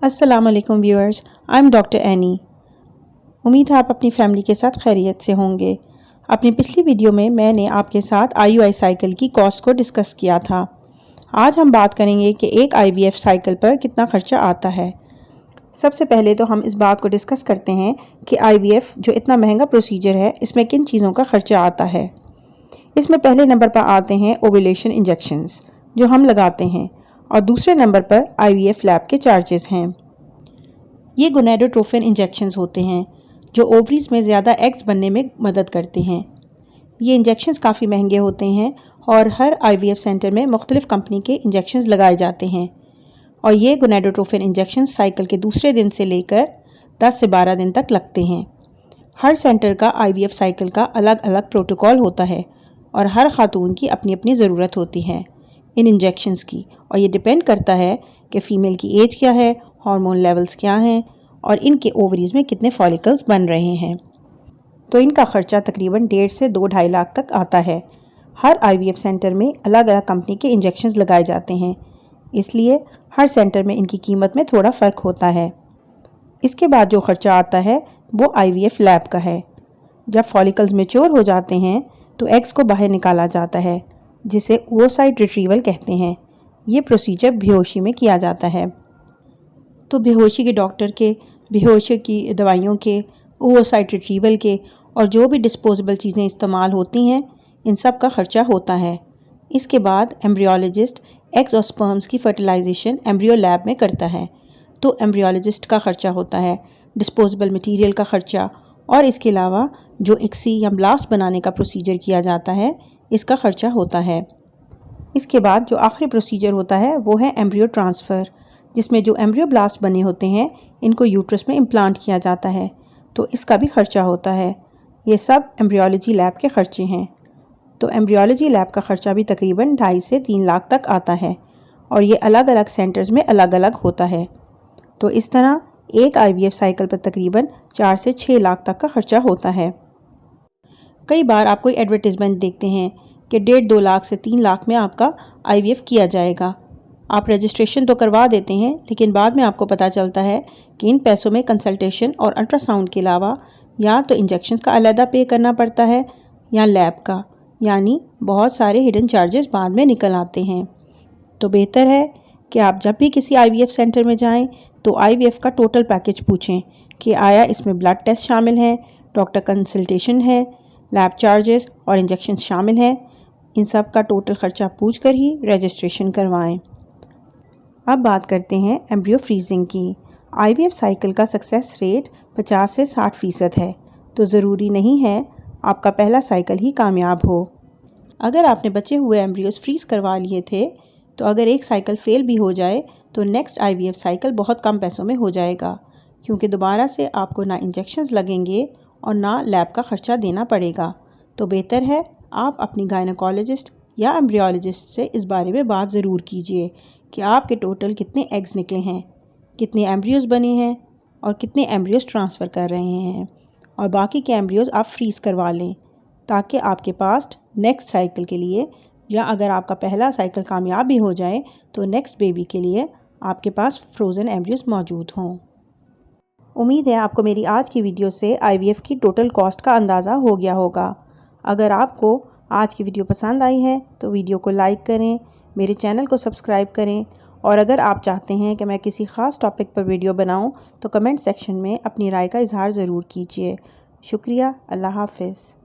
अस्सलाम वालेकुम viewers, I am doctor any. उम्मीद है आप अपनी फैमिली के साथ खैरियत से होंगे। अपनी पिछली वीडियो में मैंने आपके साथ IUI साइकिल की कॉस्ट को डिस्कस किया था। आज हम बात करेंगे कि एक IVF साइकिल पर कितना खर्चा आता है। सबसे पहले तो हम इस बात को डिस्कस करते हैं कि IVF जो इतना महंगा प्रोसीजर है, इसमें किन चीज़ों का खर्चा आता है। इसमें पहले नंबर पर आते हैं ओव्यूलेशन इंजेक्शंस जो हम लगाते हैं, और दूसरे नंबर पर IVF लैब के चार्जेस हैं। ये गोनेडोट्रोफिन इंजेक्शंस होते हैं जो ओवरीज में ज़्यादा एग्स बनने में मदद करते हैं। ये इंजेक्शंस काफ़ी महंगे होते हैं और हर IVF सेंटर में मुख्तलिफ कंपनी के इंजेक्शंस लगाए जाते हैं, और ये गोनेडोट्रोफिन इंजेक्शंस साइकिल के दूसरे दिन से लेकर 10 से 12 दिन तक लगते हैं। हर सेंटर का IVF साइकिल का अलग अलग प्रोटोकॉल होता है और हर खातून की अपनी अपनी ज़रूरत होती है इन इंजेक्शंस की, और ये डिपेंड करता है कि फ़ीमेल की एज क्या है, हार्मोन लेवल्स क्या हैं और इनके ओवरीज में कितने फॉलिकल्स बन रहे हैं। तो इनका खर्चा तकरीबन 1.5 से 2-2.5 लाख तक आता है। हर IVF सेंटर में अलग अलग कंपनी के इंजेक्शंस लगाए जाते हैं, इसलिए हर सेंटर में इनकी कीमत में थोड़ा फ़र्क होता है। इसके बाद जो खर्चा आता है वो IVF लैब का है। जब फॉलिकल्स मैच्योर हो जाते हैं तो एग्स को बाहर निकाला जाता है, जिसे oocyte रिट्रीवल कहते हैं। ये प्रोसीजर बेहोशी में किया जाता है। तो बेहोशी के डॉक्टर के, बेहोशी की दवाइयों के, oocyte रिट्रीवल के और जो भी डिस्पोजेबल चीज़ें इस्तेमाल होती हैं, इन सब का खर्चा होता है। इसके बाद एम्ब्रियोलॉजिस्ट एग्स और स्पर्म्स की फर्टिलाइजेशन एम्ब्रियो लैब में करता है, तो एम्ब्रियोलॉजिस्ट का खर्चा होता है, डिस्पोजेबल मटेरियल का खर्चा, और इसके अलावा जो ICSI या ब्लास्ट बनाने का प्रोसीजर किया जाता है, इसका खर्चा होता है। इसके बाद जो आखिरी प्रोसीजर होता है वो है एम्ब्रियो ट्रांसफ़र, जिसमें जो एम्ब्रियो ब्लास्ट बने होते हैं इनको यूट्रस में इम्प्लांट किया जाता है, तो इसका भी खर्चा होता है। ये सब एम्ब्रियोलॉजी लैब के खर्चे हैं। तो एम्ब्रियोलॉजी लैब का खर्चा भी तकरीबन 2.5 से 3 लाख तक आता है, और ये अलग अलग सेंटर्स में अलग अलग होता है। तो इस तरह एक IVF साइकिल पर तकरीबन 4 से 6 लाख तक का खर्चा होता है। कई बार आप कोई एडवर्टीजमेंट देखते हैं कि 1.5-2 लाख से 3 लाख में आपका IVF किया जाएगा। आप रजिस्ट्रेशन तो करवा देते हैं, लेकिन बाद में आपको पता चलता है कि इन पैसों में कंसल्टेशन और अल्ट्रासाउंड के अलावा या तो इंजेक्शंस का अलहदा पे करना पड़ता है या लैब का, यानी बहुत सारे हिडन चार्जेस बाद में निकल आते हैं। तो बेहतर है कि आप जब भी किसी IVF सेंटर में जाएं तो IVF का टोटल पैकेज पूछें कि आया इसमें ब्लड टेस्ट शामिल है, डॉक्टर कंसल्टेशन है, लैब चार्जेस और इंजेक्शन शामिल हैं। इन सब का टोटल खर्चा पूछ कर ही रजिस्ट्रेशन करवाएं। अब बात करते हैं एम्ब्रियो फ्रीजिंग की। IVF साइकिल का सक्सेस रेट 50 से 60% है, तो ज़रूरी नहीं है आपका पहला साइकिल ही कामयाब हो। अगर आपने बचे हुए एम्ब्रियोज फ्रीज करवा लिए थे, तो अगर एक साइकिल फेल भी हो जाए तो नेक्स्ट IVF साइकिल बहुत कम पैसों में हो जाएगा, क्योंकि दोबारा से आपको ना इंजेक्शंस लगेंगे और ना लैब का खर्चा देना पड़ेगा। तो बेहतर है आप अपनी गायनेकोलॉजिस्ट या एम्ब्रियोलॉजिस्ट से इस बारे में बात ज़रूर कीजिए कि आपके टोटल कितने एग्स निकले हैं, कितने एम्ब्रियोज बने हैं और कितने एम्ब्रियोज ट्रांसफ़र कर रहे हैं, और बाकी के एम्ब्रियोज आप फ्रीज करवा लें, ताकि आपके पास नेक्स्ट साइकिल के लिए, या अगर आपका पहला साइकिल कामयाब भी हो जाए तो नेक्स्ट बेबी के लिए आपके पास फ्रोज़न एम्ब्रियोज मौजूद हों। उम्मीद है आपको मेरी आज की वीडियो से IVF की टोटल कॉस्ट का अंदाज़ा हो गया होगा। अगर आपको आज की वीडियो पसंद आई है तो वीडियो को लाइक करें, मेरे चैनल को सब्सक्राइब करें, और अगर आप चाहते हैं कि मैं किसी ख़ास टॉपिक पर वीडियो बनाऊं तो कमेंट सेक्शन में अपनी राय का इजहार ज़रूर कीजिए। शुक्रिया। अल्लाह हाफ़िज़।